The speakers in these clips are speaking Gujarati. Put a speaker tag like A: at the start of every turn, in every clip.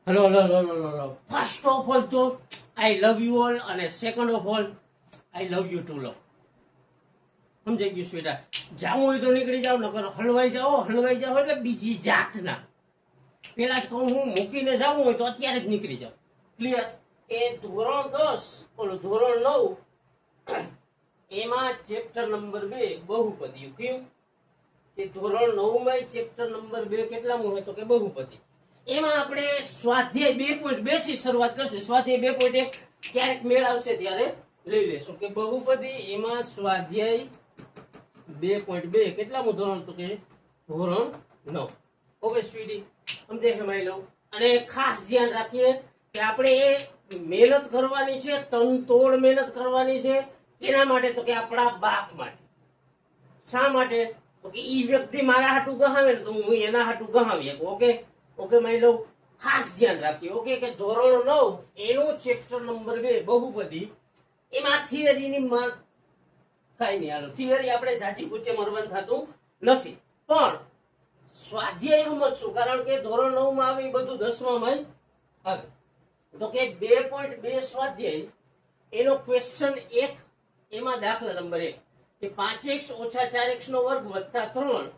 A: Hello hello hello hello first of all તો આઈ લવ યુ ઓલ, અને second of all I love you two લવ. સમજાઈ ગયું સ્વીટા? જાવું હોય તો નીકળી જાવ, નકર હલવાઈ જાઓ એટલે બીજી જાતના. પેલા જ કહું, હું મૂકીને જવું હોય તો અત્યારે જ નીકળી જાવ. ક્લિયર? એ ધોરણ 10 ઓલું ધોરણ 9 એમાં ચેપ્ટર નંબર 2 બહુપદીયું. કયું? કે ધોરણ 9 માં ચેપ્ટર નંબર 2 કેટલામું હોય તો કે બહુપદી. એમાં આપણે સ્વાધ્યાય 2.2 થી શરૂઆત કરશે. સ્વાધ્યાય 2.1 ક્યારેક મેળ આવશે ત્યારે લઈ લેશું. કે બહુપદી એમાં સ્વાધ્યાય 2.2 કેટલામું ધોરણ તો કે ધોરણ 9. ઓકે સ્વીટી, સમજે હમાઈ લો. અને ખાસ ધ્યાન રાખીએ કે આપણે એ મહેનત કરવાની છે, તનતોડ મહેનત કરવાની છે. એના માટે તો કે આપણા બાપ માટે. શા માટે? તો કે ઈ વ્યક્તિ મારા હાટું ગહાવે ને તો હું એના હાટું ગહાવી શકું. ઓકે ઓકે માઈ લો, ખાસ ધ્યાન રાખીએ. ઓકે, કે ધોરણ 9 એનું ચેપ્ટર નંબર 2 બહુપદી, એમાં થિયરીની કઈ નહીં. હાલો, થિયરી આપણે જાજી કૂચે મરવાનું થતું નથી, પણ સ્વાધ્યાય સમજશું. કારણ કે ધોરણ 9 માં આવે એ બધું 10મા માં આવે. તો કે 2.2 સ્વાધ્યાય એનો ક્વેશ્ચન 1, એમાં દાખલા નંબર 1 કે 5x ઓછા 4x નો વર્ગ વત્તા 3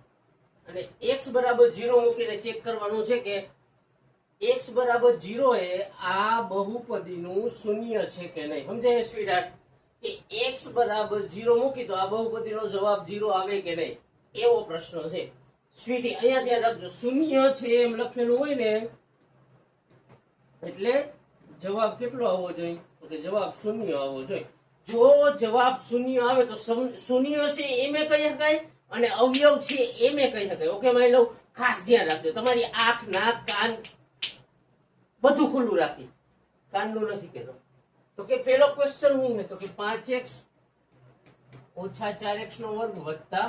A: અને x બરાબર 0 મૂકીને ચેક કરવાનું છે કે x બરાબર 0 એ આ બહુપદીનું શૂન્ય છે કે નહીં. સમજાય સ્વીટહાર્ટ? કે x બરાબર 0 મૂકી તો આ બહુપદીનો જવાબ 0 આવે કે નહીં, એવો પ્રશ્ન છે. સ્વીટી અહીંયા ધ્યાન રાખજો, શૂન્ય છે એમ લખેલું હોય ને એટલે જવાબ કેટલો આવવો જોઈએ? તો કે જવાબ શૂન્ય આવવો જોઈએ. જો જવાબ શૂન્ય આવે તો શૂન્ય છે એમે કહી શકાય અને અવયવ છે એમે કહી શકાય. ઓકે માઈ લવ, ખાસ ધ્યાન રાખજો. તમારી આંખ, નાક, કાન બધું ખુલ્લું રાખી, કાનનું નથી કહેતો. તો કે પેલો ક્વેશ્ચન શું છે? તો કે 5x ઓછા 4x નો વર્ગ વત્તા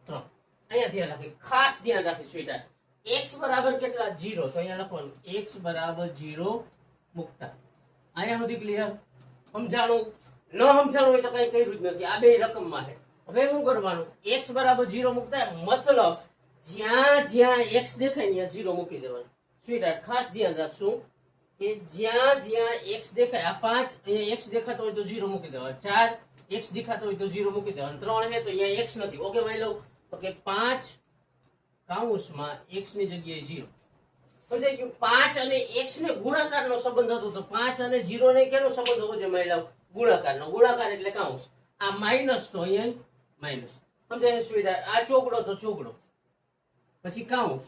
A: 3. અહીંયા ધ્યાન રાખી, ખાસ ધ્યાન રાખી સ્વીટા. x બરાબર કેટલા? 0. તો અહીંયા લખવાનું x બરાબર 0 મૂકતા. અહીંયા સુધી ક્લિયર? સમજાણું? ન સમજાણું હોય તો કઈ કર્યું જ નથી. આ બે રકમમાં છે. હવે શું કરવાનું? x બરાબર 0 મૂકતા, મતલબ જ્યાં જ્યાં x દેખાય ત્યાં 0 મૂકી દેવાનું. સ્વીટહાર્ટ, ખાસ ધ્યાન રાખશું કે જ્યાં જ્યાં x દેખાય, આ 5 અહીંયા x દેખાતો હોય તો 0 મૂકી દેવાનું. 4 x દેખાતો હોય તો 0 મૂકી દેવાનું. 3 છે તો અહીંયા x નથી. ઓકે માની લો, તો કે 5 કૌંસમાં x ની જગ્યાએ 0. સમજાઈ ગયું? 5 અને x ને ગુણાકારનો સંબંધ હતો તો 5 અને 0 ને કેનો સંબંધ હોવો જોઈએ? માની લો ગુણાકારનો. ગુણાકાર એટલે કૌંસ. આ માઇનસ તો અહીંયા માઇનસ. સમજાય સ્વીટહાર્ટ? આ ચોકડો તો ચોકડો, પછી કૌંસ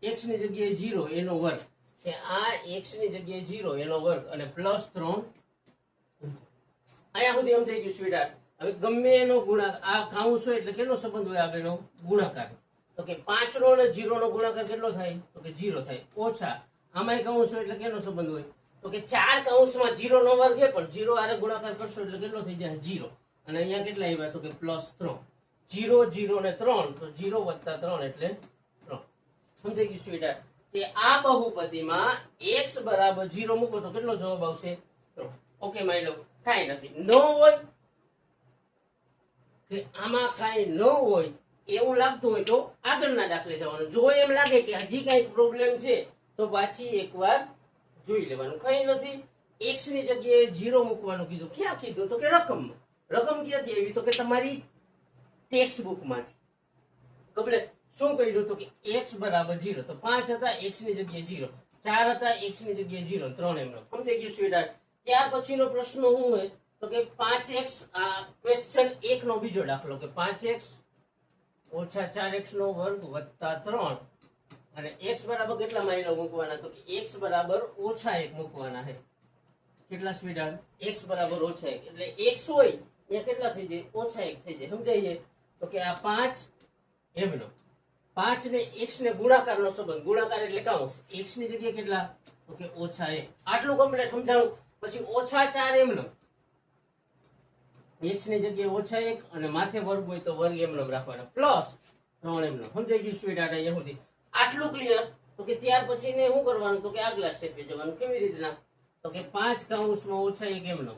A: x ની જગ્યાએ 0 એનો વર્ગ, કે આ x ની જગ્યાએ 0 એનો વર્ગ અને પ્લસ 3. અહીંયા સુધી સમજાઈ ગયું સ્વીટહાર્ટ? હવે ગમે એનો ગુણાકાર, આ કૌંસ હોય એટલે કેનો સંબંધ હોય? આગળનો ગુણાકાર. તો કે 5 નો અને 0 નો ગુણાકાર કેટલો થાય? તો કે 0 થાય. ઓછા આમાંય કૌંસ હોય એટલે કેનો સંબંધ હોય? તો કે 4 કૌંસમાં 0 નો વર્ગ છે, પણ 0 આરે ગુણાકાર કરશો એટલે કેટલો થઈ જાય? 0. અને અહીંયા કેટલા આવ્યા? તો કે પ્લસ 3. 0 0 ને 3 તો 0 વત્તા 3 એટલે 3. સમજાઈ ગયું સ્વીટહાર્ટ? કે આ બહુપદીમાં x બરાબર 0 મૂકો તો કેટલો જવાબ આવશે? 3. ઓકે માની લો, કાંઈ નથી. ન હોય કે આમાં કાંઈ ન હોય એવું લાગતું હોય તો આગળના દાખલે જવાનું. જો એમ લાગે કે હજી કઈ પ્રોબ્લેમ છે તો પાછી એકવાર જોઈ લેવાનું. કઈ નથી, x ની જગ્યાએ 0 મૂકવાનું કીધું. ક્યાં કીધું? તો કે રકમમાં. રકમ ક્યાંથી આવી? તો કે તમારી ટેક્સ્ટ બુકમાંથી. કમ્પ્લીટ. શું કહ્યું? તો કે x બરાબર 0. તો 5 હતા, x ની જગ્યાએ 0. 4 હતા, x ની જગ્યાએ 0. 3 એમનો. સમજાઈ ગયું સ્વીટહાર્ટ? ત્યાર પછીનો પ્રશ્ન શું હોય? તો કે 5x, આ ક્વેશ્ચન 1 નો બીજો દાખલો, કે 5x ઓછા 4x નો વર્ગ વત્તા 3 અને x બરાબર કેટલા માની લો મૂકવાના? તો કે x બરાબર ઓછા 1 મૂકવાના છે. કેટલા સ્વીટહાર્ટ? x બરાબર ઓછા 1 એટલે x હોય ત્યાં કેટલા થઈ જાય? ઓછા 1 થઈ જાય. સમજાય? તો કે આ 5 એમનો. 5 ને x ને ગુણાકારનો સંબંધ. ગુણાકાર એટલે કૌંસ. x ની જગ્યાએ કેટલા? તો કે ઓછા 1. આટલું કમ્પ્લીટ સમજાણું? પછી ઓછા 4 એમનો. x ની જગ્યાએ ઓછા 1 અને માથે વર્ગ હોય તો વર્ગ એમનો રાખવાના. પ્લસ 3 એમનો. સમજાઈ ગયું સ્વીટહાર્ટ? અહીંયા સુધી આટલું ક્લિયર? તો કે ત્યાર પછી ને શું કરવાનું? તો કે આગલા સ્ટેપે જવાનું. કેવી રીતના? તો કે 5 કૌંસમાં ઓછા 1 એમનો,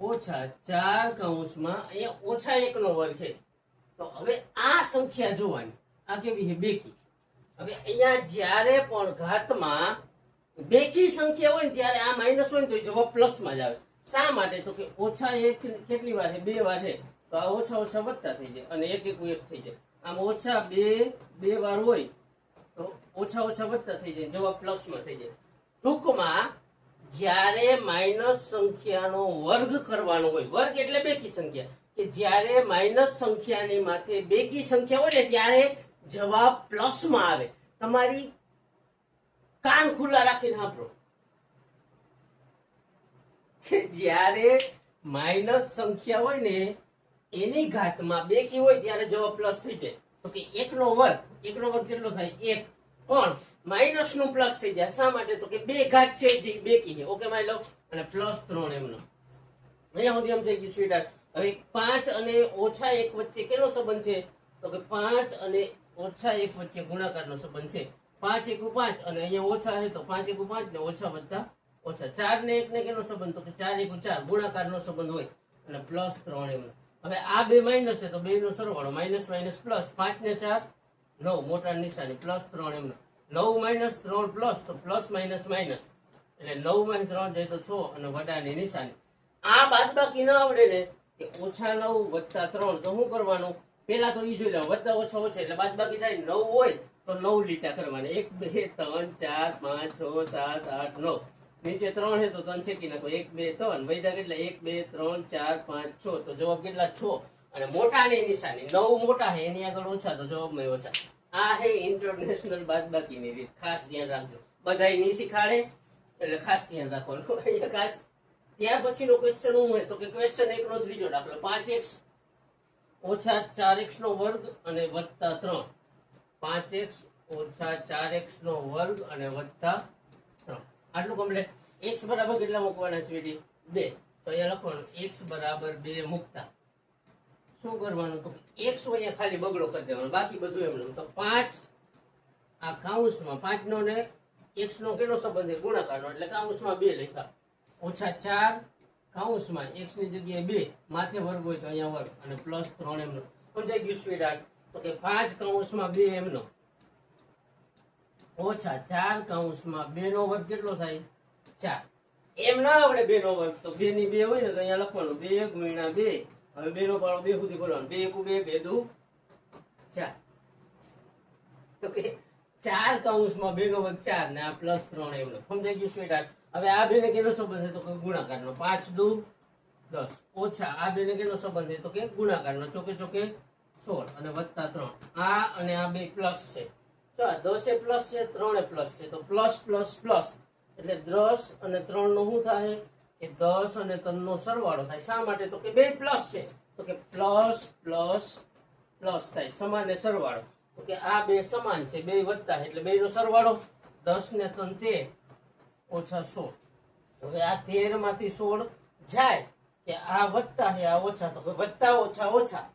A: ઓછા 4 કૌંસમાં અહીંયા ઓછા 1 નો વર્ગ છે. તો હવે આ સંખ્યા જોવાની. આ કેવી છે? બેકી. હવે અહીંયા જ્યારે પણ ઘાતમાં બેકી સંખ્યા હોય ને ત્યારે આ માઇનસ હોય ને તો એ જવાબ પ્લસમાં જ આવે. શા માટે? તો કે ઓછા એક કેટલી વાર છે? 2 વાર છે, તો આ ઓછા ઓછા વધતા થઈ જાય અને એક એક એક થઈ જાય. આમ ઓછા બે વાર હોય તો ઓછા ઓછા વધતા થઈ જાય, જવાબ પ્લસમાં થઈ જાય. ટૂંકમાં જ્યારે માઇનસ સંખ્યાનો વર્ગ કરવાનો હોય, વર્ગ એટલે બેકી સંખ્યા, કે જ્યારે માઇનસ સંખ્યાની માથે બેકી સંખ્યા હોય ને ત્યારે જવાબ પ્લસમાં આવે. તમારી કાન ખુલ્લા રાખીને સાંભળો કે જ્યારે માઇનસ સંખ્યા હોય ને એની ઘાતમાં બેકી હોય ત્યારે જવાબ પ્લસ થઈ જાય. તો કે એકનો વર્ગ કેટલો થાય? 1. પણ માઇનસ નું પ્લસ થઈ જાય. શા માટે? તો કે 2 ઘાત છે જે બેકી છે. ઓકે માની લો, અને +3 એમનો. અહીંયા સુધી એમ થઈ ગયું સ્વીટ. હવે 5 અને -1 વચ્ચે કેનો સંબંધ છે? તો કે 5 અને -1 વચ્ચે ગુણાકારનો સંબંધ છે. 5 × 5 અને અહીંયા ઓછા છે તો 5 × 5 ને ઓછા વત્તા ઓછા. 4 ને 1 ને કેનો સંબંધ? તો કે 4 × 4 ગુણાકારનો સંબંધ હોય અને +3 એમનો. હવે આ બે માઇનસ છે તો બે નો સરવાળો, માઇનસ માઇનસ પ્લસ. 5 ને 4 9, મોટા નિશાની, +3 એમનો. 9 - 3 પ્લસ, તો પ્લસ માઇનસ માઇનસ, એટલે 9 માંથી 3 જાય તો 6 અને વડાની નિશાની. આ બાદબાકી ના આવડે ને કે -9 + 3, તો શું કરવાનું? પેલા તો ઈ જોઈ લેવાનું, વત્તા ઓછા ઓછા એટલે બાદબાકી થાય. 9 હોય તો 9 લીટા કરવાની, 1 2 3 4 5 6 7 8 9. નીચે 3 છે તો 3 છેકી નાખો, 1 2 3 વૈધા કેટલા? 1 2 3 4 5 6, તો જવાબ કેટલા? 6. અને મોટાની નિશાની 9 મોટા છે એની આગળ ઓછા, તો જવાબમાં ઓછા. આ હે ઇન્ટરનેશનલ બાદબાકીની રીત, ખાસ ધ્યાન રાખજો. બધાય નહીં શીખાડે એટલે ખાસ ધ્યાન રાખવાનું. અહીંયા ખાસ. ત્યાર પછીનો ક્વેશ્ચન શું હોય? તો કે ક્વેશ્ચન 1 નો ત્રીજો દાખલો, 5x - 4x નો વર્ગ અને +3. 5x - 4x નો વર્ગ અને +3. આટલું કમ્પ્લીટ. x બરાબર કેટલા મૂકવાના છે? 2. તો અહીંયા લખવાનું x બરાબર 2 મૂકતા શું કરવાનું? તો x અહીંયા ખાલી બગડો કરી દેવાનો, બાકી બધું એમ. તો 5 આ કૌંસમાં 5 નો ને x નો કેટલો સંબંધ છે? ગુણાકારનો, એટલે કૌંસમાં 2 લખ્યા. -4 કૌંસમાં x ની જગ્યાએ 2, માથે વર્ગ હોય તો અહીંયા વર્ગ અને +3 એમનો. સમજાઈ ગયું સ્વીટ? તો કે 5 કૌંસમાં 2 એમનો, -4 કૌંસમાં 2 નો વર્ગ કેટલો થાય? 4. એમ ના આવડે 2 નો વર્ગ, તો 2 ની 2 હોય ને તો અહીંયા લખવાનું 2 × 2. હવે 2 નો પાડો 2 સુધી બોલવાનું, 2 × 2 2 × 4. તો કે 4 કૌંસમાં 2 નો વર્ગ 4 ને આ +3 એમનો. સમજાઈ ગયું સ્વીટ? હવે આ બે ને કેનો સંબંધ છે? તો કે ગુણાકારનો. 5 × 2 = 10, ઓછા આ બે ને કેનો સંબંધ છે? તો કે ગુણાકારનો, ચોકે ચોકે 16 અને +3. આ અને આ બે પ્લસ છે. તો 10 એ પ્લસ છે, 3 એ પ્લસ છે, તો પ્લસ પ્લસ પ્લસ એટલે 10 અને 3 નો શું થાય? કે 10 અને 3 નો સરવાળો થાય. શા માટે? તો કે બે પ્લસ છે, તો કે પ્લસ પ્લસ પ્લસ થાય, સમાન ને સરવાળો. તો કે આ બે સમાન છે, બે વધતા એટલે બે નો સરવાળો. 10 ને 3 13 ઓછા 16. હવે આ 13 માંથી 16 જાય કે આ વધતા છે, આ ઓછા, તો કે વધતા ઓછા ઓછા,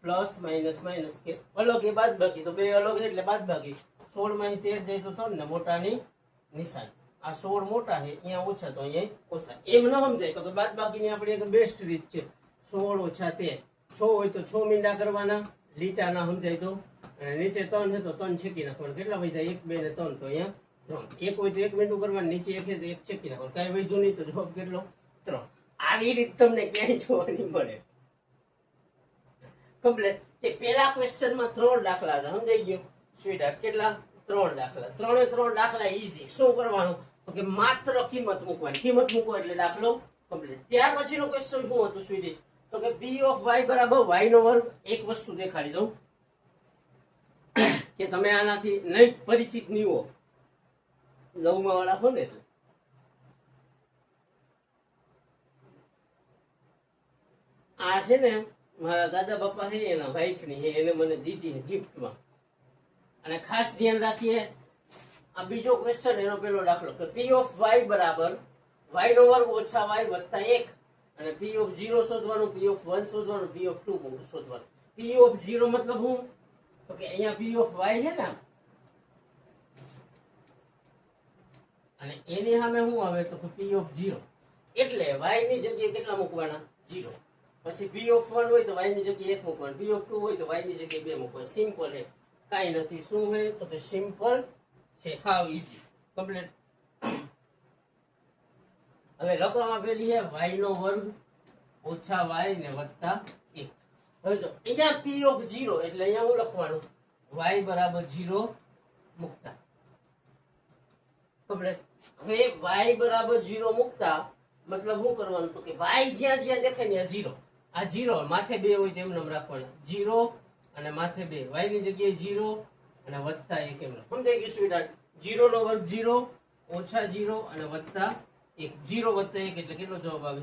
A: પ્લસ માઇનસ માઇનસ, કે અલગ એ બાદબાકી, તો બે અલગ એટલે બાદબાકી. 16 માંથી 13 જાય તો 3 ને મોટાની નિશાની. આ 16 મોટા છે, અહીંયા ઓછા તો અહીંયા ઓછા. એમ ન સમજાય તો કે બાદબાકીની આપણી એક બેસ્ટ રીત છે, 16 - 13. 6 હોય તો 6 મીંડા કરવાના, લીટા ના સમજાય તો. અને નીચે 3 છે તો 3 છેકી નાખવાના. કેટલા વધ્યા? 1 2 ને 3, તો અહીંયા 3. 1 હોય તો 1 મીંડું કરવાનું, નીચે 1 છે તો 1 છેકી નાખવાનું. કઈ વધ્યું નહીં તો જવાબ કેટલો? 3. આવી રીત તમને ક્યાંય જોવાની મળે. કમ્પ્લીટ. કે પેલા ક્વેશ્ચનમાં 3 દાખલા હતા, સમજાઈ ગયું સ્વીટ? કેટલા? 3 દાખલા. 3 દાખલા ઈઝી. શું કરવાનું? તો કે માત્ર કિંમત મૂકવાની. કિંમત મૂકો એટલે દાખલો કમ્પ્લીટ. ત્યાર પછીનો ક્વેશ્ચન શું હતું સ્વીટી? તો કે p ઓફ y બરાબર y નો વર્ગ. એક વસ્તુ દેખાડી દઉં કે તમે આનાથી નહીં પરિચિત નહીં હો, 9મા વાળા હો ને, એટલે આ છે ને મારા દાદા બાપા છે એના વાઈફ ની, એને મને દીધી ગિફ્ટમાં. અને ખાસ ધ્યાન રાખીએ, આ બીજો ક્વેશ્ચન એનો પેલો દાખલો કે p ઓફ y બરાબર y નો વર્ગ ઓછા y વત્તા 1. અને p ઓફ 0 શોધવાનું, p ઓફ 1 શોધવાનું, p ઓફ 2 શોધવાનું. p ઓફ 0 મતલબ શું? તો કે અહીંયા p ઓફ y છે ને, અને એની સામે શું આવે? તો કે p ઓફ 0. એટલે y ની જગ્યાએ કેટલા મૂકવાના? 0. પછી p ઓફ 1 હોય તો y ની જગ્યાએ 1 મૂકવાનું, p ઓફ 2 હોય તો y ની જગ્યાએ 2 મૂકવાનું. સિમ્પલ છે, કાઈ નથી. શું છે? તો કે સિમ્પલ છે, હાવ ઈઝી. કમ્પ્લીટ. હવે રકમ આપેલી છે y નો વર્ગ ઓછા y ને વત્તા 1. હવે જો અહીંયા p ઓફ 0 એટલે અહીંયા હું લખવાનું y બરાબર 0 મૂકતા. હવે y બરાબર 0 મૂકતા મતલબ શું કરવાનું તો કે y જ્યાં જ્યાં દેખાય ને 0, આ 0 માથે 2 હોય તેમ નામ રાખવાના 0 અને માથે 2 y ની જગ્યાએ 0 અને વત્તા 1 એમ સમજાઈ ગયું સ્વીટહાર્ટ. 0 નો વર્ગ 0 ઓછા 0 અને વત્તા 1. 0 વત્તા 1 એટલે કેટલો જવાબ આવે?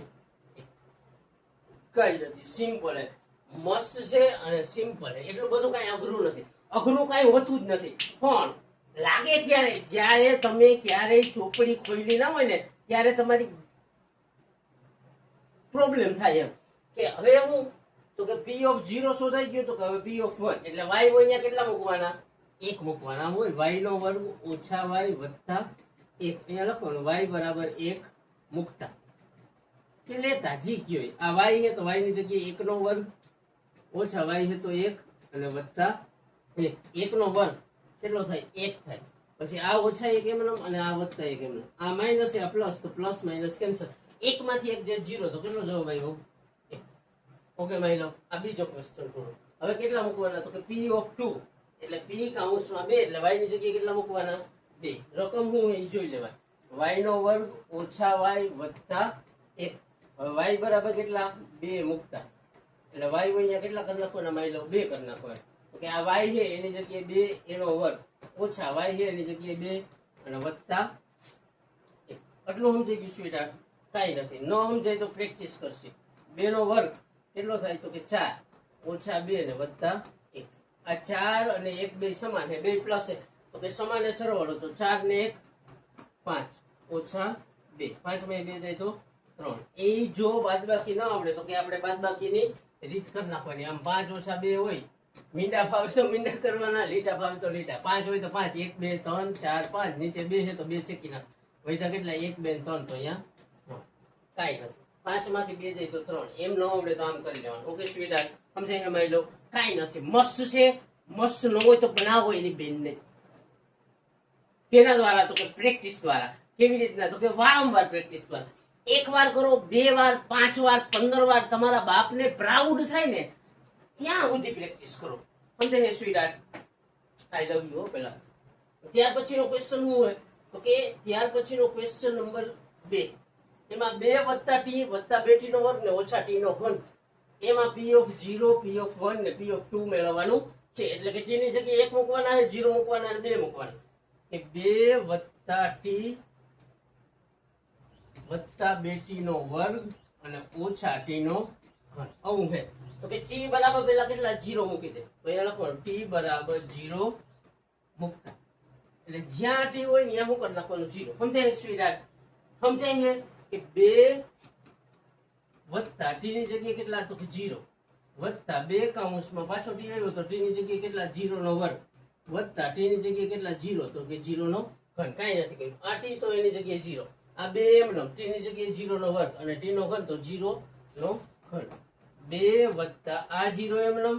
A: કઈ નથી, સિમ્પલ હે, મસ્ત છે અને સિમ્પલ હે, એટલું બધું કઈ અઘરું નથી. અઘરું કઈ હોતું જ નથી. પણ લાગે ક્યારે? જ્યારે તમે ક્યારેય ચોપડી ખોલી ના હોય ને ત્યારે તમારી પ્રોબ્લેમ થાય એમ કે હવે હું તો કે p ઓફ 0 શોધાઈ ગયો તો કે હવે p ઓફ 1 એટલે y હોય અહીંયા કેટલા મૂકવાના? 1 મૂકવાના હોય. y નો વર્ગ ઓછા y વત્તા 1 અહીંયા લખવાનું y બરાબર 1 મૂકતા કે લેતા જી કયો આ y છે તો y ની જગ્યાએ 1 નો વર્ગ ઓછા y છે તો 1 અને વત્તા 1. 1 નો વર્ગ કેટલો થાય? 1 થાય. પછી આ ઓછા 1 એમનેમ અને આ વત્તા 1 એમનેમ. આ માઈનસ આ પ્લસ તો પ્લસ માઈનસ કેન્સલ. 1 માંથી 1 જે 0 તો કેટલો જવાબ આવ્યો? 1. ઓકે માની લો આ બીજો ક્વેશ્ચન કરો. હવે કેટલા મૂકવાના તો કે p ઓફ 2 એટલે p કૌંસમાં 2 એટલે y ની જગ્યાએ કેટલા મૂકવાના? 2. રકમ હું એ જોઈ લેવાય. y નો વર્ગ ઓછા y વત્તા 1. હવે y બરાબર કેટલા? 2 મૂકતા એટલે y અહીંયા કેટલા કરી નાખવાના? માની લો 2 કરી નાખવાના. તો કે આ y છે એની જગ્યાએ 2 એનો વર્ગ ઓછા y છે એની જગ્યાએ 2 અને વત્તા 1. આટલું સમજાઈ ગયું સ્વીટહાર્ટ? કાંઈ નથી. ન સમજાય તો પ્રેક્ટિસ કરશે. 2 નો વર્ગ કેટલો થાય તો કે 4 ઓછા 2 ને વત્તા 1. આ 4 અને 1 બે સમાન છે, બે પ્લસ છે તો કે સમાન એ સરવાળો તો 4 ને 1 5 ઓછા 2 5 માં 2 થાય તો 3. એ જો બાદબાકી ન આવડે તો કે આપણે બાદબાકીની રીત કરી નાખવાની. આમ 5 ઓછા 2 હોય, મીંડા ફાવે તો મીંડા કરવાના, લીટા ફાવે તો લીટા. 5 હોય તો 5, 1 2 3 4 5, નીચે 2 છે તો 2 છેકી નાખ. વૈધા કેટલા? 1 2 3 તો અહીંયા કાંઈ નથી. 5 માંથી 2 જાય તો 3. એમ ન આવડે તો આમ કરી લેવાનું. ઓકે સ્વીટહાર્ટ સમજાય? માની લો કાંઈ નથી, મસ્ત છે. મસ્ત ન હોય તો બનાવો એની બેનને. તેના દ્વારા તો કે પ્રેક્ટિસ દ્વારા. કેવી રીતના તો કે વારંવાર પ્રેક્ટિસ દ્વારા. 1 વાર કરો, 2 વાર, 5 વાર, 15 વાર, તમારા બાપને પ્રાઉડ થાય ને ત્યાં સુધી પ્રેક્ટિસ કરો. સમજાય સ્વીટહાર્ટ? આઈ લવ યુ. પેલા ત્યાર પછીનો ક્વેશ્ચન શું હોય તો કે ત્યાર પછીનો ક્વેશ્ચન નંબર 2. એમાં 2 વત્તા t વત્તા 2t નો વર્ગ ને ઓછા t નો ઘન. એમાં p ઓફ 0, p ઓફ 1 ને p ઓફ 2 મેળવવાનું છે. એટલે કે t ની જગ્યાએ 1 મૂકવાના છે, 0 મૂકવાના અને 2 મૂકવાના. કે 2 વત્તા t વત્તા 2t નો વર્ગ અને ઓછા t નો ઘન. આવું છે તો કે t બરાબર પેલા કેટલા? 0 મૂકી દે. તો અહીંયા લખવાનું t બરાબર 0 મૂકતા એટલે જ્યાં t હોય ને ત્યાં શું કરી નાખવાનું? 0. સમજાય સ્વીટહાર્ટ? સમજાય છે કે 2 વત્તા t ની જગ્યાએ કેટલા તો કે 0 વત્તા 2 કૌંસમાં પાછો t આવ્યો તો t ની જગ્યાએ કેટલા? 0 નો વર્ગ વત્તા t ની જગ્યાએ કેટલા? 0 તો કે 0 નો ઘન. કાંઈ નથી કહ્યું. આ t તો એની જગ્યાએ 0, આ 2 એમનો t ની જગ્યાએ 0 નો વર્ગ અને t નો ઘન તો 0 નો ઘન. 2 વત્તા આ 0 એમનો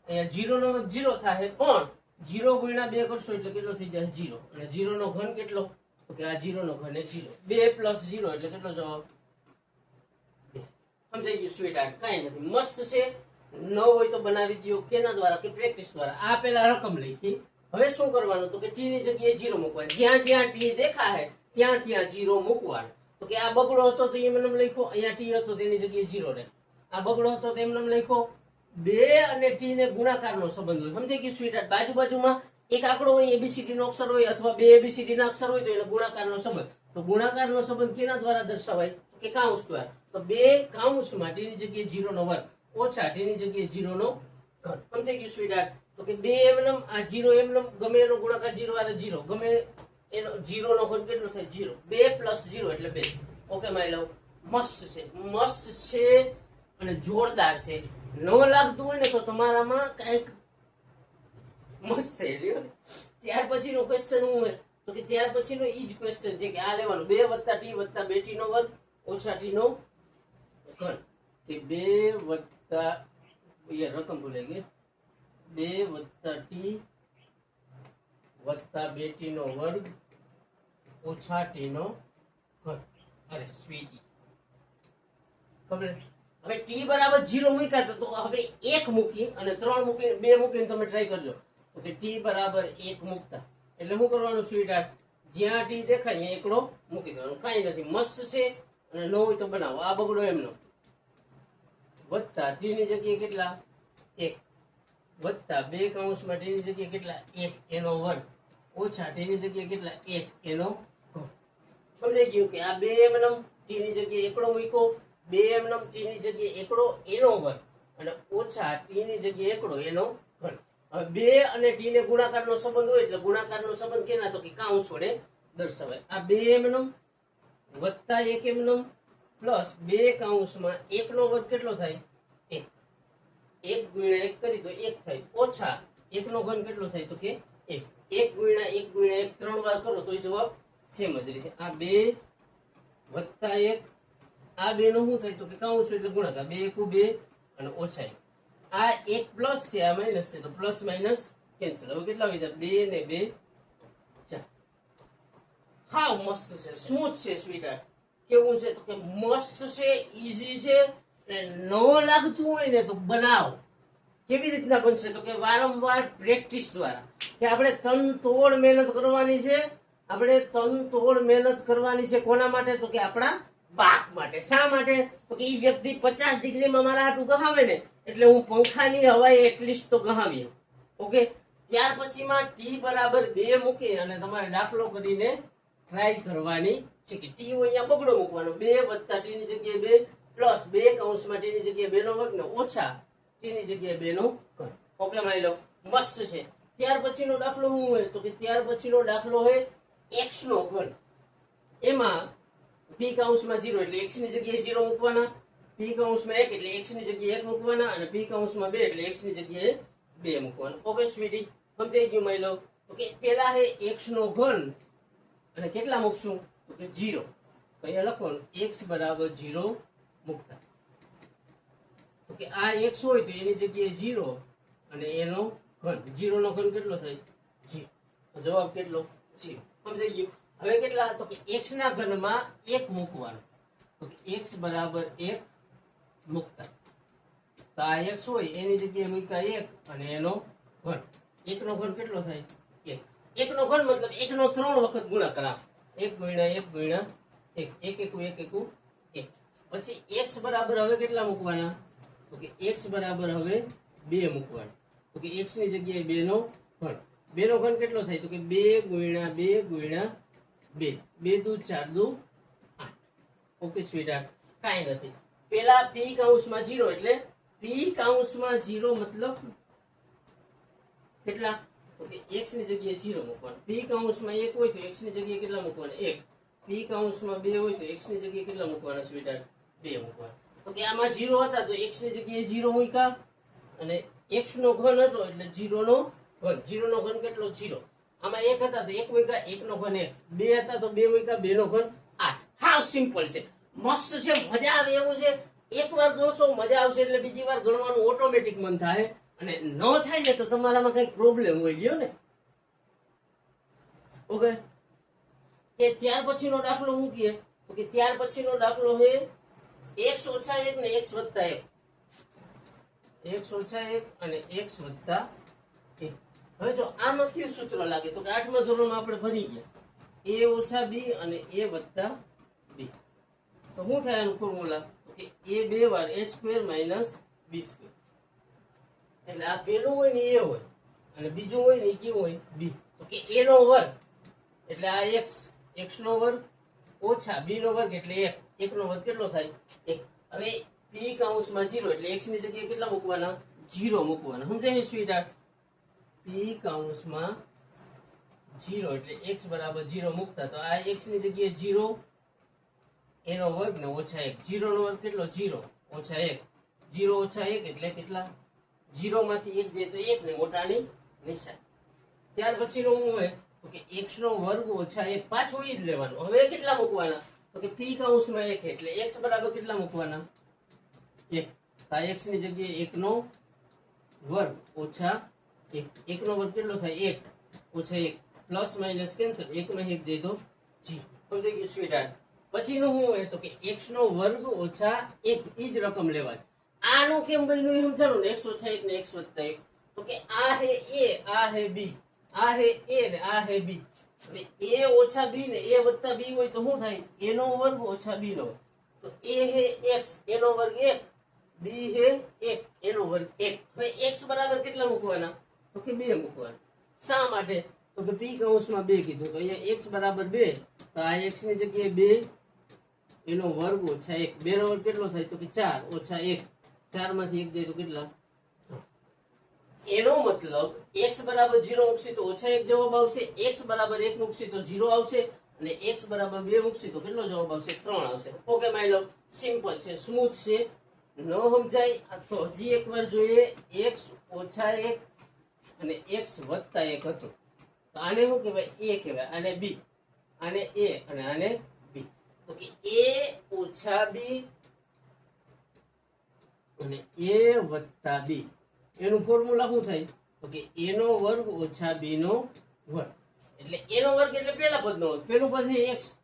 A: અહીંયા 0 નો વર્ગ 0 થાય પણ 0 ગુણ્યા 2 કરશો એટલે કેટલો થઈ જાય? 0. અને 0 નો ઘન કેટલો તો કે આ 0 નો ઘન એ 0. 2 પ્લસ 0 એટલે કેટલો જવાબ? 2. સમજાઈ ગયું સ્વીટહાર્ટ? કાંઈ નથી, મસ્ત છે. ન હોય તો બનાવી દો. કેના દ્વારા? કે પ્રેક્ટિસ દ્વારા. આ પેલા રકમ લખી. હવે શું કરવાનું તો કે t ની જગ્યાએ 0 મૂકવાનું. જ્યાં જ્યાં t દેખાય ત્યાં ત્યાં 0 મૂકવાનું. તો કે આ બગડો હતો તો એમને લખ્યો, અહીંયા t હતો તેની જગ્યાએ 0 રહે. આ બગડો હતો તો એમને લખ્યો. 2 અને t ને ગુણાકારનો સંબંધ હોય. સમજાઈ ગયું સ્વીટહાર્ટ? બાજુ બાજુમાં એક આંકડો હોય, ABCD નો અક્ષર હોય અથવા 2 ABCD ના અક્ષર હોય તો એને ગુણાકારનો સંબંધ. તો ગુણાકારનો સંબંધ કેના દ્વારા દર્શાવાય? કે કૌંસ દ્વારા. તો 2 કૌંસમાં t ની જગ્યાએ 0 નો વર્ગ ઓછા t ની જગ્યાએ 0 નો ઘન. સમજાઈ ગયું સ્વીટહાર્ટ? તો કે 2 એમનેમ આ 0 એમનેમ ગમે એનો ગુણાકાર 0 આ 0 ગમે એનો 0 નો ઘન કેટલો થાય? 0. 2 પ્લસ 0 એટલે 2. ઓકે માય લવ? મસ્ત છે, મસ્ત છે અને જોરદાર છે. ન લાગતું હોય ને તો તમારામાં કઈક મસ્ત થઈ રહ્યો. ત્યાર પછીનો ક્વેશ્ચન શું હોય તો કે ત્યાર પછીનો ઈ જ ક્વેશ્ચન છે કે આ લેવાનું 2 વત્તા t વત્તા 2t નો વર્ગ ઓછા t નો ઘન. કે 2 વત્તા રકમ ભૂલાઈ ગઈ. 2 વત્તા t વત્તા 2t નો વર્ગ ઓછા t નો ઘન. અરે સ્વીટી ખબર હવે ટી બરાબર 0 મૂક્યા તો હવે 1 મૂકી અને 3 મૂકી 2 મૂકીને તમે ટ્રાય કરજો તો કે ટી બરાબર 1 મૂકતા એટલે શું કરવાનું સ્વીટ જ્યાં ટી દેખાય ત્યાં એકડો મૂકી દેવાનો કાંઈ નથી મસ્ત છે અને ન હોય તો બનાવો આ બગડો એમનો વત્તા ટી ની જગ્યાએ કેટલા 1 વત્તા 2 કૌંસમાં ટી ની જગ્યાએ કેટલા 1 એનો વર્ગ ઓછા ટી ની જગ્યાએ કેટલા 1 એનો ઘન સમજાઈ ગયું કે આ 2 એમનમ ટી ની જગ્યાએ એકડો મૂક્યો 2 એમનમ ટી ની જગ્યાએ એકડો એનો વર્ગ અને ઓછા ટી ની જગ્યાએ એકડો એનો ઘન હવે 2 અને ટી ને ગુણાકારનો સંબંધ હોય એટલે ગુણાકારનો સંબંધ કેના તો કે કૌંસ વડે દર્શાવાય આ 2 એમનમ વત્તા 1 એમનમ પ્લસ 2 કૌંસમાં 1 નો વર્ગ કેટલો થાય 1 1 ગુણ્યા 1 કરી તો 1 થાય ઓછા 1 નો ઘન કેટલો થાય તો કે 1 1 ગુણ્યા 1 ગુણ્યા 1 3 વાર કરો તો જવાબ સેમ જ રહે આ 2 વત્તા 1 આ 2 નો શું થાય તો કે કૌંસ એટલે ગુણાકાર 2 એકુ 2 અને ઓછા 1 આ 1 પ્લસ છે આ માઈનસ છે તો પ્લસ માઈનસ કેન્સલ હવે કેટલા વધ્યા 2 ને 2 4 હાવ મસ્ત છે સ્મૂથ છે સ્વીટહાર્ટ કેવું છે તો કે મસ્ત છે ઈઝી છે અને ન લાગતું હોય ને તો બનાવો કેવી રીતના બનશે તો કે વારંવાર પ્રેક્ટિસ દ્વારા કે આપણે તનતોડ મહેનત કરવાની છે આપણે તનતોડ મહેનત કરવાની છે કોના માટે તો કે આપણા બાપ માટે શા માટે તો કે એ વ્યક્તિ 50 ડિગ્રીમાં મારા હાટું ગહાવે ને એટલે હું પંખાની હવાએ એટલીસ્ટ તો ગહાવી ઓકે ત્યાર પછીમાં ટી બરાબર 2 મૂકી અને તમારે દાખલો કરીને ટ્રાય કરવાની છે કે ટી હોય અહીંયા બગડો મૂકવાનો 2 વત્તા ટી ની જગ્યાએ 2 પ્લસ 2 કૌંસમાં ટી ની જગ્યાએ 2 નો વર્ગ ને ઓછા ટી ની જગ્યાએ 2 નો ઘન ઓકે માની લો મસ્ત છે ત્યાર પછીનો દાખલો શું હોય તો કે ત્યાર પછીનો દાખલો હોય x નો ઘન એમાં p કૌંસમાં 0 એટલે x ની જગ્યાએ 0 મૂકવાના p કૌંસમાં 1 એટલે x ની જગ્યાએ 1 મૂકવાના અને p કૌંસમાં 2 એટલે x ની જગ્યાએ 2 મૂકવાના ઓકે સ્વીટી સમજાઈ ગયું માની લો તો કે પેલા હે x નો ઘન અને કેટલા મૂકશું તો કે 0 તો અહીંયા લખવાનું x બરાબર 0 મૂકતા તો કે આ x હોય તો એની જગ્યાએ 0 અને એનો ઘન 0 નો ઘન કેટલો થાય 0 તો જવાબ કેટલો 0 સમજાઈ ગયું હવે કેટલા તો કે x ના ઘનમાં 1 મૂકવાનું તો કે x બરાબર 1 મૂકતા તો આ x હોય એની જગ્યાએ મૂક્યા 1 અને એનો ઘન 1 નો ઘન કેટલો થાય 1 1 નો ઘન મતલબ 1 નો 3 વખત ગુણાકાર 1 ગુણ્યા 1 ગુણ્યા 1 1 એકુ 1 એકુ 1 પછી x બરાબર હવે કેટલા મૂકવાના તો કે x બરાબર હવે 2 મૂકવાના તો કે x ની જગ્યાએ 2 નો ઘન 2 નો ઘન કેટલો થાય તો કે 2 ગુણ્યા 2 ગુણ્યા 2 2 દુ 4 દુ 8 ઓકે સ્વીટહાર્ટ કાઈ નથી પેલા p કૌંસમાં 0 એટલે p કૌંસમાં 0 મતલબ કેટલા તો કે x ની જગ્યાએ 0 મૂકવાનું p કૌંસમાં 1 હોય તો x ની જગ્યાએ કેટલા મૂકવાના 1 p કૌંસમાં 2 હોય તો x ની જગ્યાએ કેટલા મૂકવાના સ્વીટહાર્ટ 2 મૂકવાના તો કે આમાં 0 હતા તો x ની જગ્યાએ 0 મૂક્યા અને x નો ઘન હતો એટલે 0 નો ઘન 0 નો ઘન કેટલો 0 આમાં 1 હતા તો 1 મૂક્યા 1 નો ઘન 1 2 હતા તો 2 મૂક્યા 2 નો ઘન 8 હાવ સિમ્પલ છે મસ્ત છે મજા આવે એવું છે એકવાર ગણશો મજા આવશે એટલે બીજી વાર ગણવાનું ઓટોમેટિક મન થાય અને ન થાય ને તો તમારામાં કઈ પ્રોબ્લેમ હોય ગયો ને ઓકે કે ત્યાર પછીનો દાખલો મૂકીએ તો કે ત્યાર પછીનો દાખલો છે x ઓછા 1 ને x વત્તા 1 x ઓછા 1 અને x વત્તા 1 હવે જો આમાં કયું સૂત્ર લાગે તો કે 8મા ધોરણમાં આપણે ભણી ગયા a ઓછા b અને a વત્તા b તો શું થાય આનું ફોર્મ્યુલા તો કે a 2 વાર a square minus b square એટલે આ પેલું હોય ને a હોય અને બીજું હોય ને કયું હોય b તો કે a નો વર્ગ એટલે આ x નો વર્ગ ઓછા b નો વર્ગ એટલે 1 1 નો વર્ગ કેટલો થાય 1 હવે p કૌંસમાં 0 એટલે x ની જગ્યાએ કેટલા મૂકવાના 0 મૂકવાના સમજાય સ્વીટહાર્ટ p કૌંસમાં 0 એટલે x બરાબર 0 મૂકતા તો આ x ની જગ્યાએ 0 એનો વર્ગ ને ઓછા 1 0 નો વર્ગ કેટલો 0 ઓછા 1 0 ઓછા 1 એટલે કેટલા 0 માંથી 1 જાય તો 1 ને મોટાની નિશાન ત્યાર પછીનો શું હોય તો કે x નો વર્ગ ઓછા 1 પાછું ઈ જ લેવાનું હવે કેટલા મૂકવાના તો કે p કૌંસમાં 1 એટલે x બરાબર કેટલા મૂકવાના 1 તો x ની જગ્યાએ 1 નો વર્ગ ઓછા 1 1 નો વર્ગ કેટલો થાય 1 ઓછા 1 પ્લસ માઈનસ કેન્સલ 1 માં 1 જાય તો 0 સમજાઈ ગયું સ્વીટહાર્ટ પછીનું શું હોય તો કે x નો વર્ગ ઓછા 1 ઈ જ રકમ લેવાની. આનું કેમ બન્યું એ સમજાણું ને, x ઓછા 1 ને x વત્તા 1. તો કે આ હે a, આ હે b, આ હે a ને આ હે b. હવે a ઓછા b ને a વત્તા b હોય તો શું થાય? a નો વર્ગ ઓછા b નો વર્ગ. તો a હે x, a નો વર્ગ 1, b હે 1, a નો વર્ગ 1. હવે x બરાબર કેટલા મૂકવાના? તો કે 2 મૂકવાના. શા માટે? તો કે p કૌંસમાં 2 કીધું, તો અહીંયા x બરાબર 2, તો આ x ની જગ્યાએ 2 એનો વર્ગ ઓછા 1. 2 નો વર્ગ કેટલો થાય? તો કે 4 ઓછા 1. 4 માંથી 1 જાય તો કેટલા? એનો મતલબ x બરાબર 0 મૂકશી તો ઓછા 1 જવાબ આવશે, x બરાબર 1 મૂકશી તો 0 આવશે, અને x બરાબર 2 મૂકશી તો કેટલો જવાબ આવશે? 3 આવશે. ઓકે માય લવ, સિમ્પલ છે, સ્મૂથ છે. ન સમજાય તો હજી એકવાર જોઈએ. x ઓછા 1 અને x વત્તા 1 હતું, તો આને શું કહેવાય? a કહેવાય, આને b, આને a અને આને b. તો કે a ઓછા b અને a વત્તા b, એનું ફોર્મ્યુલા શું થાય? તો કે a નો વર્ગ ઓછા b નો વર્ગ. એટલે a નો વર્ગ એટલે પહેલા પદનો વર્ગ, પહેલું પદ છે x,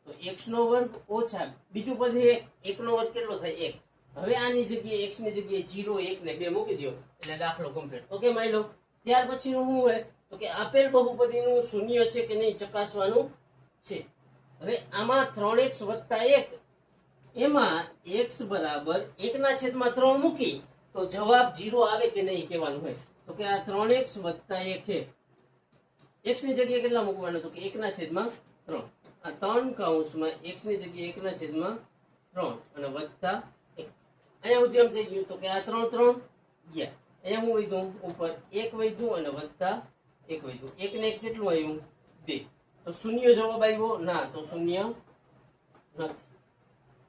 A: તો x નો વર્ગ ઓછા બીજું પદ છે 1 નો વર્ગ કેટલો થાય? 1. હવે આની જગ્યાએ x ની જગ્યાએ 0, 1 ને 2 મૂકી દો એટલે દાખલો કમ્પ્લીટ. ઓકે માની લો. ત્યાર પછીનું શું હોય તો કે આપેલ બહુપદીનું શૂન્ય છે કે નહીં ચકાસવાનું છે. હવે આમાં 3x વત્તા 1, એમાં x બરાબર 1/3 મૂકી તો જવાબ 0 આવે કે નહીં કહેવાનું હોય. તો કે આ 3x વત્તા 1 છે, x ની જગ્યાએ કેટલા મૂકવાના? તો કે 1/3. આ 3 કૌંસમાં x ની જગ્યાએ 1/3 અને વત્તા 1. અહીંયા સુધી એમ થઈ ગયું તો કે આ 3 3 ગયા. અહીંયા હું વધ્યું ઉપર 1 વધ્યું અને વત્તા 1 વધ્યું. 1 ને 1 કેટલું આવ્યું? 2. તો શૂન્ય જવાબ આવ્યો? ના, તો શૂન્ય નથી,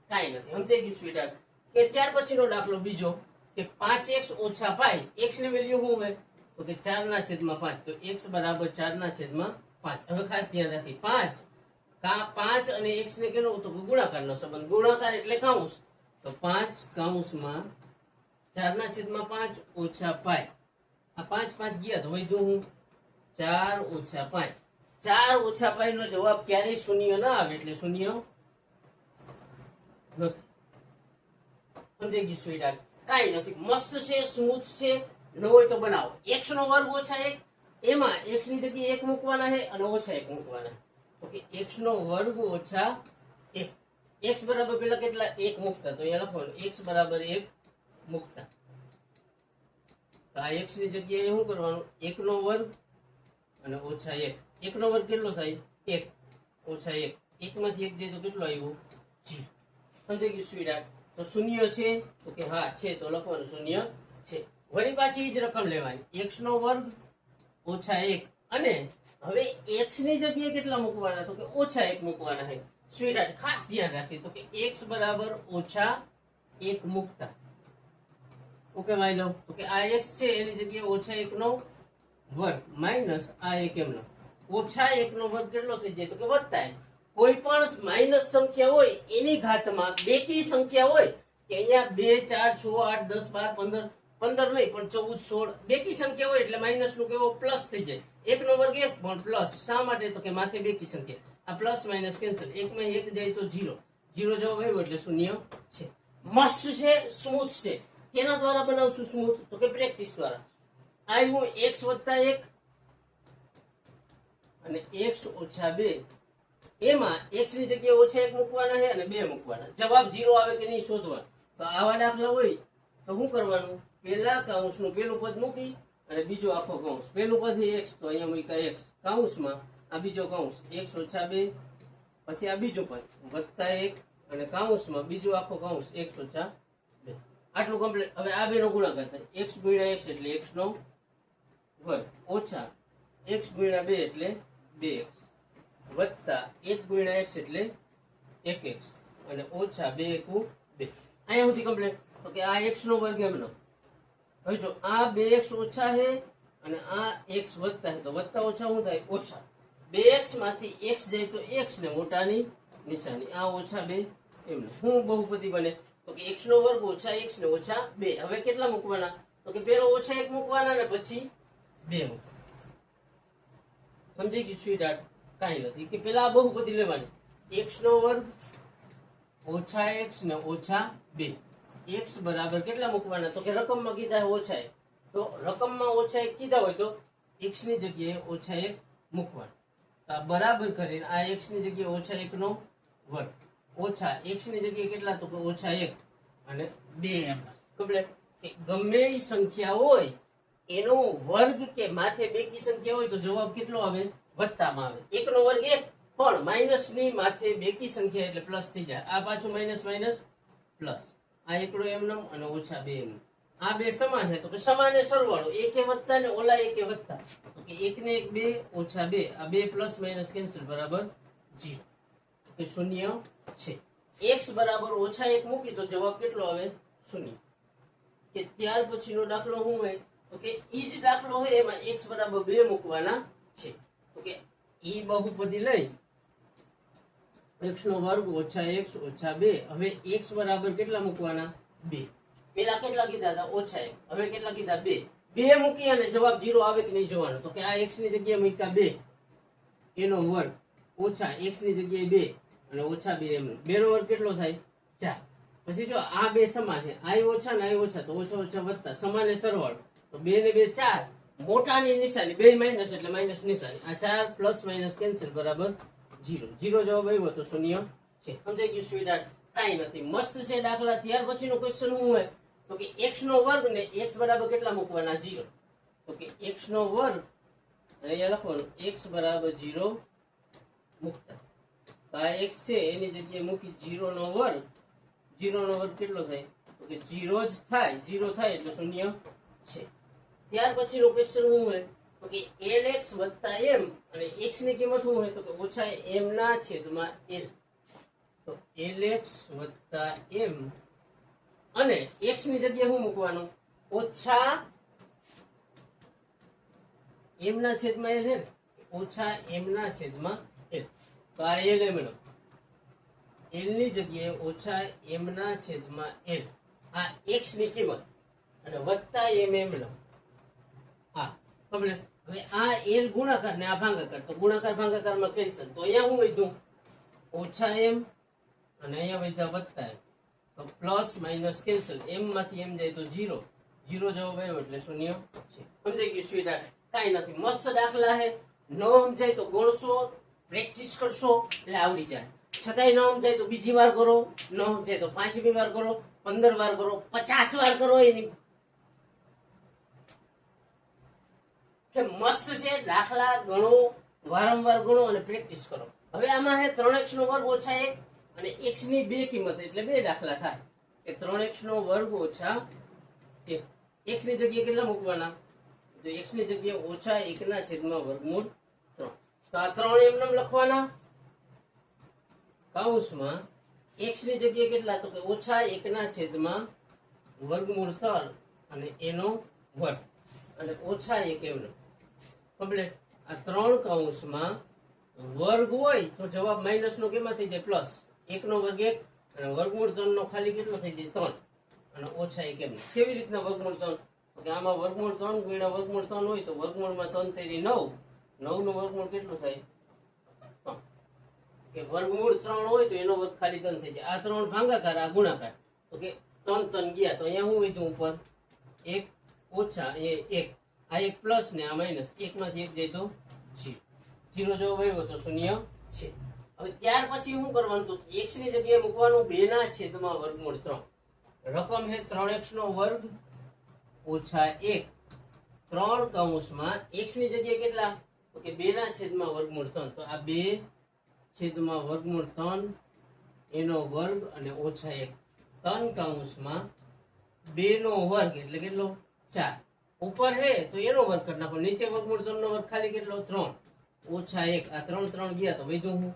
A: કાંઈ નથી. સમજાઈ ગયું સ્વીટહાર્ટ? કે ત્યાર પછીનો દાખલો બીજો કે 5x ઓછા 5, x ની વેલ્યુ શું હોય? તો કે 4/5. તો x બરાબર 4/5. હવે ખાસ ધ્યાન રાખી, 5 અને x ને કેનો તો ગુણાકારનો સંબંધ. ગુણાકાર એટલે કૌંસ, તો 5 કૌંસમાં 4/5 ઓછા 5. આ 5 5 ગયા તો વધ્યું હું 4 ઓછા 5. 4 ઓછા 5 નો જવાબ ક્યારેય શૂન્ય ના આવે, એટલે શૂન્ય નથી. સમજાઈ ગયું સ્વીટહાર્ટ? કાંઈ નથી, મસ્ત છે, સ્મૂથ છે. ન હોય તો બનાવો. x નો વર્ગ ઓછા 1, એમાં x ની જગ્યાએ 1 મૂકવાના છે અને ઓછા 1 મૂકવાના. તો કે x નો વર્ગ ઓછા 1, x બરાબર પેલા કેટલા? 1 મૂકતા, તો અહીંયા લખવાનું x બરાબર 1 મૂકતા. તો આ x ની જગ્યાએ શું કરવાનું? 1 નો વર્ગ અને ઓછા 1. 1 નો વર્ગ કેટલો થાય? 1 ઓછા 1. 1 માંથી 1 જાય તો કેટલો આવ્યો? 0. સમજાઈ ગયું સ્વીટહાર્ટ? તો શૂન્ય છે તો કે હા છે, તો લખવાનું શૂન્ય છે. વળી પાછી જ રકમ લેવાની, x નો વર્ગ ઓછા 1, અને હવે x ની જગ્યાએ કેટલા મૂકવાના? તો કે ઓછા 1 મૂકવાના છે. સ્વીટહાર્ટ ખાસ ધ્યાન રાખી, તો કે x બરાબર ઓછા 1 મૂકતા. ઓકે માની લો, તો કે આ x છે એની જગ્યાએ ઓછા 1 નો વર્ગ માઇનસ આ 1 એમનો. ઓછા 1 નો વર્ગ કેટલો થઈ જાય? તો કે વત્તા 1. કોઈ પણ માઇનસ સંખ્યા હોય એની ઘાતમાં બેકી સંખ્યા હોય, કે અહીંયા 2 4 6 8 10 12 15 નહીં પણ 14 16 બેકી સંખ્યા હોય એટલે માઇનસ નું કેવો પ્લસ થઈ જાય. 1 નો વર્ગ 1 પણ પ્લસ. શા માટે? તો કે માથે બેકી સંખ્યા, આ પ્લસ માઇનસ કેન્સલ, 1 માં 1 જાય તો 0 0 જવાબ આવ્યો એટલે શૂન્ય છે. મસ્ત છે, સ્મૂથ છે. કેના દ્વારા બનાવશું સ્મૂથ? તો કે પ્રેક્ટિસ દ્વારા. આવ્યું x વત્તા 1 અને x ઓછા 2, એમાં x ની જગ્યાએ ઓછા 1 મૂકવાના છે અને 2 મૂકવાના. જવાબ 0 આવે કે નહીં શોધવાનું. તો આવા દાખલા હોય તો શું કરવાનું? પહેલા કૌંસનું પહેલું પદ મૂકી અને બીજો આખો કૌંસ. પહેલું પદ છે x, તો અહીંયા મૂક્યા x કૌંસમાં, આ બીજો કૌંસ x ઓછા 2, પછી આ બીજો પદ વત્તા 1 અને કૌંસમાં બીજો આખો કૌંસ x ઓછા 2. આટલું કમ્પ્લીટ. હવે આ બેનો ગુણાકાર થાય, x ગુણ્યા x એટલે x નો વર્ગ ઓછા x ગુણ્યા 2 એટલે 2x વત્તા 1 ગુણ્યા x એટલે 1x અને ઓછા 2 એકુ 2. અહીંયા સુધી કમ્પ્લીટ. તો કે આ x નો વર્ગ એમનો. હવે જો આ 2x ઓછા છે અને આ x વત્તા છે, તો વત્તા ઓછા શું થાય? ઓછા. 2x માંથી x જાય તો x ને મોટાની નિશાની, આ ઓછા 2 એમનો. શું બહુપદી બને? તો કે x નો વર્ગ ઓછા x ને ઓછા 2. હવે કેટલા મૂકવાના? તો કે પેલો ઓછા 1 મૂકવાના ને પછી 2 મૂકવાના. સમજી ગયું સ્વીટહાર્ટ? કાંઈ નથી, કે પેલા આ બહુપદી લેવાની, x નો વર્ગ ઓછા એક્સ ને ઓછા 2. એક્સ બરાબર કેટલા મૂકવાના? તો કે રકમમાં કીધા ઓછા 1. તો રકમમાં ઓછા 1 કીધા હોય તો x ની જગ્યાએ ઓછા 1 મૂકવાના. તો આ બરાબર કરીને આ x ની જગ્યાએ ઓછા 1 નો વર્ગ ઓછા x ની જગ્યાએ કેટલા? તો કે ઓછા 1 અને 2 એમ. કમ્પ્લીટ. ગમે એ સંખ્યા હોય એનો વર્ગ કે માથે બેકી સંખ્યા હોય તો જવાબ કેટલો આવે? વત્તામાં આવે. 1 નો વર્ગ 1 પણ માઇનસ ની માથે બેકી સંખ્યા એટલે પ્લસ થઈ જાય. આ પાછું માઇનસ માઇનસ પ્લસ. આ એકડો એમનેમ અને ઓછા 2 એમનેમ. આ બે સમાન છે તો કે સમાને સરવાળો. એક એ વત્તા ને ઓલા એક એ વત્તા. તો કે 1 ને 1 2 ઓછા 2. આ બે પ્લસ માઇનસ કેન્સલ બરાબર 0. તો શૂન્ય છે. x બરાબર ઓછા 1 મૂકી તો જવાબ કેટલો આવે? શૂન્ય. કે ત્યાર પછીનો દાખલો શું હોય? તો કે ઈ જ દાખલો હોય એમાં x બરાબર 2 મૂકવાના છે. તો કે ઈ બહુપદી લઈ x નો વર્ગ ઓછા x ઓછા 2. હવે x બરાબર કેટલા મૂકવાના? 2. પેલા કેટલા કીધા હતા? ઓછા 1. હવે કેટલા કીધા? 2. 2 મૂકી અને જવાબ 0 આવે કે નહીં જોવાનો. તો કે આ x ની જગ્યાએ મૂક્યા 2 એનો વર્ગ ઓછા x ની જગ્યાએ 2 અને ઓછા 2 એમ. 2 નો વર્ગ કેટલો થાય? 4. પછી જો આ બે સમાન છે, આ ઓછા ને આ ઓછા તો ઓછા ઓછા વત્તા સમાને સરવાળો. તો 2 ને 2 4. મોટાની નિશાની 2 માઇનસ એટલે માઇનસ નિશાની. આ 4 પ્લસ માઇનસ કેન્સલ બરાબર 0. 0 જવાબ આવ્યો તો શૂન્ય છે. સમજાઈ ગયું સ્વીટ? કાઈ નથી. મસ્ત છે દાખલા. ત્યાર પછીનો ક્વેશ્ચન શું હોય? તો કે x નો વર્ગ ને x બરાબર કેટલા મૂકવાના? 0. તો કે x નો વર્ગ અહીંયા લખવાનું x બરાબર 0 મૂકતા. તો આ x છે એની જગ્યાએ મૂકી 0 નો વર્ગ. 0 નો વર્ગ કેટલો થાય? તો કે 0 જ થાય. 0 થાય એટલે શૂન્ય છે. ત્યાર પછીનો ક્વેશ્ચન શું હોય? તો કે lx વત્તા m અને x ની કિંમત શું હોય? તો કે ઓછા m ના છેદમાં l. તો lx વત્તા m અને x ની જગ્યાએ શું મૂકવાનું? ઓછા m ના છેદમાં l છે ને? ઓછા m ના છેદમાં l. તો આ l એમ નો l ની જગ્યાએ ઓછા m ના છેદમાં l. આ x ની કિંમત અને વત્તા m એમ નો. હા કમ્પ્લીટ. હવે આ l ગુણાકાર ને આ ભાગાકાર. તો ગુણાકાર ભાગાકારમાં કેન્સલ. તો અહીંયા હું વધ્યું? ઓછા m અને અહીંયા વધ્યા વત્તા m. તો પ્લસ માઇનસ કેન્સલ. m માંથી m જાય તો 0. 0 જવાબ આવ્યો એટલે શૂન્ય છે. સમજાઈ ગયું સ્વીટ? કાઈ નથી. મસ્ત દાખલા છે. ન સમજાય તો ગણશો, પ્રેક્ટિસ કરશો એટલે આવડી જાય. છતાંય ન સમજાય તો બીજી વાર કરો, ન સમજાય તો 5મી વાર કરો, 15 વાર કરો, 50 વાર કરો. એની કે મસ્ત છે દાખલા. ગણો, વારંવાર ગણો અને પ્રેક્ટિસ કરો. હવે આમાં છે 3x નો વર્ગ ઓછા 1 અને x ની બે કિંમત એટલે બે દાખલા થાય. કે 3x નો વર્ગ ઓછા 1. x ની જગ્યાએ કેટલા મૂકવાના? તો x ની જગ્યાએ ઓછા 1 ના છેદમાં વર્ગમૂળ 3. તો આ 3 એમ નામ લખવાના. કૌંસમાં x ની જગ્યાએ કેટલા? તો કે ઓછા 1 ના છેદમાં વર્ગમૂળ 3 અને એનો વર્ગ અને ઓછા 1 એમનો. કમ્પ્લીટ. આ 3 કૌંસમાં વર્ગ હોય તો જવાબ માઇનસ નો કેમાં થઈ જાય? પ્લસ. 1 નો વર્ગ 1 અને વર્ગમૂળ 3 નો ખાલી કેટલો થઈ જાય? 3 અને ઓછા 1 એમનો. કેવી રીતના વર્ગમૂળ 3? કે આમાં વર્ગમૂળ 3 ગુણ્યા વર્ગમૂળ 3 હોય તો વર્ગમૂળમાં 3 તેરી 9. 9 નું વર્ગમૂળ કેટલું થાય? 3. કે વર્ગમૂળ 3 હોય તો એનો વર્ગ ખાલી 3 થઈ જાય. આ 3 ભાગાકાર, આ ગુણાકાર. તો કે 3 3 ગયા તો અહીંયા શું વધ્યું? ઉપર 1 ઓછા એ 1. આ 1 પ્લસ ને આ માઇનસ. 1 માંથી 1 જાય તો 0. 0 જવાબ આવ્યો તો શૂન્ય છે. હવે ત્યાર પછી શું કરવાનું? તો x ની જગ્યાએ મૂકવાનું 2 ના છેદમાં વર્ગમૂળ 3. રકમ છે 3x નો વર્ગ ઓછા 1. 3 કૌંસમાં x ની જગ્યાએ કેટલા? તો કે 2 ના છેદમાં વર્ગમૂળ 3. તો આ 2 છેદમાં વર્ગમૂળ 3 એનો વર્ગ અને ઓછા 1. 3 કૌંસમાં 2 નો વર્ગ એટલે કેટલો? 4. ઉપર હે તો એનો વર્ગ કરી નાખો. નીચે વર્ગમૂળ 3 નો વર્ગ ખાલી કેટલો? 3 ઓછા 1. આ 3 3 ગયા તો વધ્યું હું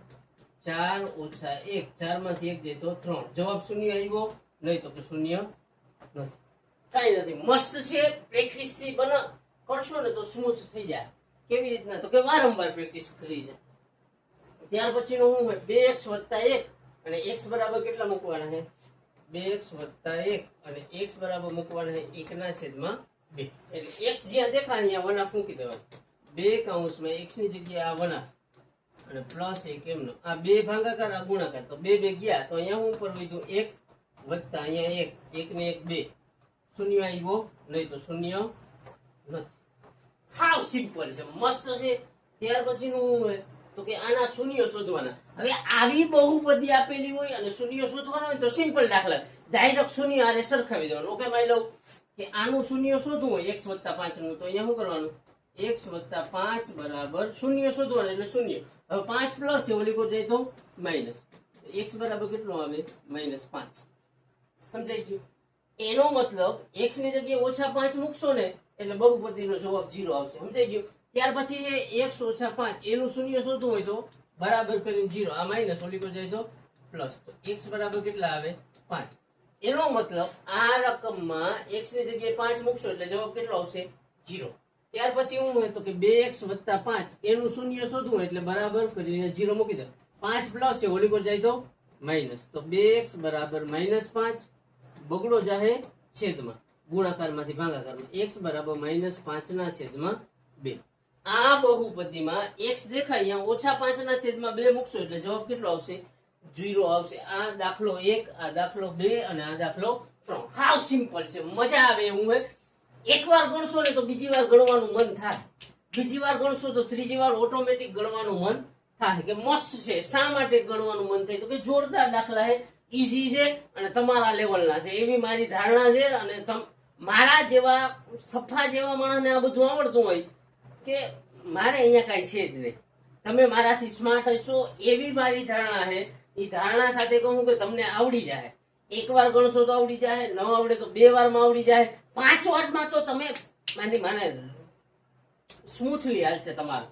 A: 4 ઓછા 1. 4 માંથી 1 જાય તો 3. જવાબ શૂન્ય આવ્યો નહીં તો કે શૂન્ય નથી. કઈ નથી. મસ્ત છે. પ્રેક્ટિસ થી કરશો ને તો સ્મૂથ થઈ જાય. કેવી રીતના? તો કે વારંવાર પ્રેક્ટિસ કરી જાય. ત્યાર પછી નું શું? 2x વત્તા 1 અને x બરાબર કેટલા મૂકવાના છે? 2x વત્તા 1 અને x બરાબર મૂકવાના છે 1 ના છેદમાં 2. એટલે x જ્યાં દેખાય અહીંયા વનાફ મૂકી દેવાનું. 2 કૌંસમાં x ની જગ્યાએ આ વનાફ અને પ્લસ 1 એમનો. આ બે ભાગાકાર આ ગુણાકાર, તો બે બે ગયા તો અહીંયા હું ઉપર વધ્યું 1 વત્તા અહીંયા 1 ને 1 2 શૂન્ય આવ્યો નહીં તો શૂન્ય નથી. હાવ સિમ્પલ છે, મસ્ત છે. ત્યાર પછીનું શું હોય તો કે આના શૂન્ય શોધવાના. હવે આવી બહુપદી આપેલી હોય અને શૂન્ય શોધવાના હોય તો સિમ્પલ દાખલા ડાયરેક્ટ શૂન્ય આરે સરખાવી દેવાનું. ઓકે માની લઉં કે આનું શૂન્ય શોધવું હોય x + 5 નું, તો અહીંયા શું કરવાનું, x + 5 બરાબર શૂન્ય શોધવાનું એટલે શૂન્ય. હવે 5 પ્લસ છે ઓલી કોઈ જાય તો માઇનસ, x બરાબર કેટલું આવે -5. સમજાઈ ગયું? એનો મતલબ x ની જગ્યાએ -5 મૂકશો ને એટલે બહુપદીનો જવાબ 0 આવશે. સમજાઈ ગયું? ત્યાર પછી x - 5 એનું શૂન્ય શોધવું હોય તો બરાબર કરીને 0, આ માઇનસ ઓલી કોઈ જાય તો પ્લસ, તો x બરાબર કેટલા આવે 5. એનો મતલબ આ રકમમાં x ની જગ્યાએ 5 મૂકશો એટલે જવાબ કેટલો આવશે 0. ત્યાર પછી શું હોય તો કે 2x + 5 એનું શૂન્ય શોધવું હોય એટલે બરાબર કરીને 0 મૂકી દે. 5 પ્લસ છે ઓલી કોઈ જાય તો માઇનસ, તો 2x બરાબર -5 બગડો જાહે છેદમાં, ગુણાકારમાંથી ભાગાકારમાં, x બરાબર -5/2. આ બહુપદીમાં x દેખાય અહીંયા -5/2 મૂકશો એટલે જવાબ કેટલો આવશે 0 આવશે. આ દાખલો 1, આ દાખલો 2 અને આ દાખલો 3. હાવ સિમ્પલ છે, મજા આવે એવું હે. એકવાર ગણશો ને તો બીજી વાર ગણવાનું મન થાય, બીજી વાર ગણશો તો ત્રીજી વાર ઓટોમેટિક ગણવાનું મન થાય કે મસ્ત છે. શા માટે ગણવાનું મન થાય તો કે જોરદાર દાખલા છે, ઈઝી છે અને તમારા લેવલના છે એવી મારી ધારણા છે. અને મારા જેવા સફા જેવા માણસને આ બધું આવડતું હોય કે મારે અહીંયા કાંઈ છે જ નહીં, તમે મારાથી સ્માર્ટ હશો એવી મારી ધારણા છે. એ ધારણા સાથે કહું કે તમને આવડી જાય, એકવાર ગણશો તો આવડી જાય, ન આવડે તો 2 વારમાં આવડી જાય, 5 વારમાં તો તમે મને સ્મૂથલી હાલશે તમારું.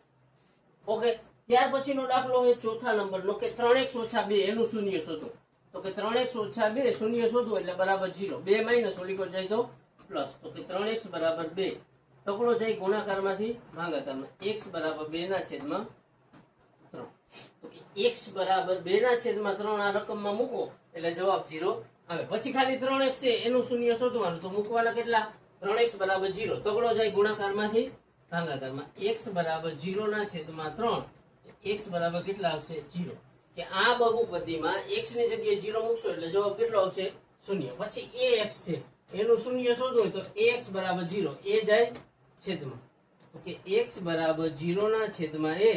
A: ઓકે, ત્યાર પછીનો દાખલો છે ચોથા નંબરનો કે 3x - 2 એનું શૂન્ય શોધો. તો કે 3x - 2 શૂન્ય શોધવું એટલે બરાબર 0, 2 માઇનસ ઓલી કોઈ જાય તો પ્લસ, તો કે 3x બરાબર 2 તકડો જાય ગુણાકારમાંથી ભાગાકારમાં, x બરાબર 2/3. તો કે x બરાબર 2/3 આ રકમમાં મૂકો એટલે જવાબ 0 આવે. પછી ખાલી 3x છે એનું શૂન્ય શોધવાનું, તો મૂકવાના કેટલા 3x બરાબર 0 તગડો જાય ગુણાકારમાંથી ભાગાકારમાં, x બરાબર 0/3 x બરાબર કેટલા આવશે 0. કે આ બહુપદીમાં x ની જગ્યાએ 0 મૂકશો એટલે જવાબ કેટલો આવશે 0. પછી ax છે એનું શૂન્ય શોધવું હોય તો ax બરાબર 0, a જાય છેદમાં, તો કે x બરાબર 0/a,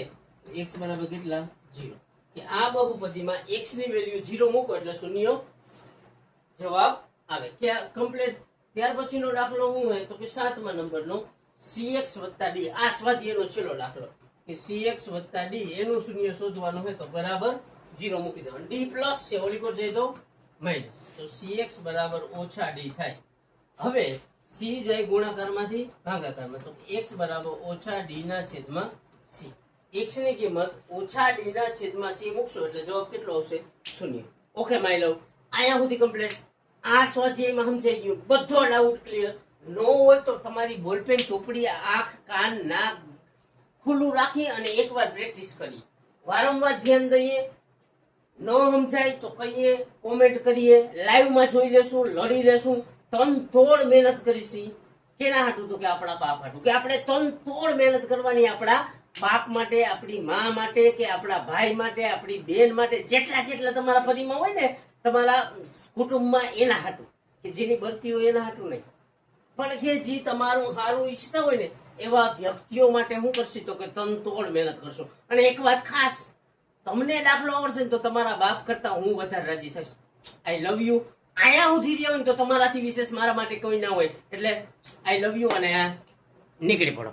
A: x બરાબર કેટલા 0. કે આ બહુપદીમાં x ની વેલ્યુ 0 મૂકો એટલે શૂન્ય જવાબ આવે. કમ્પ્લીટ. ત્યાર પછીનો દાખલો શું હોય તો કે 7મા નંબરનો cx + d. આ સ્વાધ્યાયનો છેલ્લો દાખલો કે cx + d એનું શૂન્ય શોધવાનું હોય તો બરાબર 0 મૂકી દેવાનું. d પ્લસ છે ઓલી કોર જાય તો માઇનસ, તો cx બરાબર -d થાય. હવે c જાય ગુણાકારમાંથી ભાગાકારમાં, તો x બરાબર -d/c. x ની કિંમત -d/c મૂકશો એટલે જવાબ કેટલો આવશે 0. ઓકે માય લવ, અહીંયા સુધી કમ્પ્લીટ. આ સ્વાધ્યાયમાં સમજાઈ ગયું, બધો ડાઉટ ક્લિયર. નો હોય તો તમારી બોલપેન ચોપડી આંખ કાન નાક ખુલ્લું રાખી અને એકવાર પ્રેક્ટિસ કરી, વારંવાર ધ્યાન દઈએ. ન સમજાય તો કહીએ, કોમેન્ટ કરીએ, લાઈવમાં જોઈ લેશું, લડી લેશું, તનતોડ મહેનત કરીશી. કેના હાટું તો કે આપણા બાપ હાટું, કે આપણે તનતોડ મહેનત કરવાની આપણા બાપ માટે, આપણી મા માટે, કે આપણા ભાઈ માટે, આપણી બેન માટે, જેટલા તમારા પરિમાં હોય ને તમારા કુટુંબમાં એના હાટું, કે જેની બરતી હોય એના હાટું નહીં, પણ કે જે તમારું સારું ઈચ્છતા હોય ને એવા વ્યક્તિઓ માટે શું કરશી તો કે તનતોડ મહેનત કરશો. અને એક વાત ખાસ, તમને દાખલો આવડશે ને તો તમારા બાપ કરતા હું વધારે રાજી થઈશ. આઈ લવ યુ. અહીંયા સુધી રહ્યા હોય ને તો તમારાથી વિશેષ મારા માટે કોઈ ના હોય, એટલે આઈ લવ યુ અને નીકળી પડો.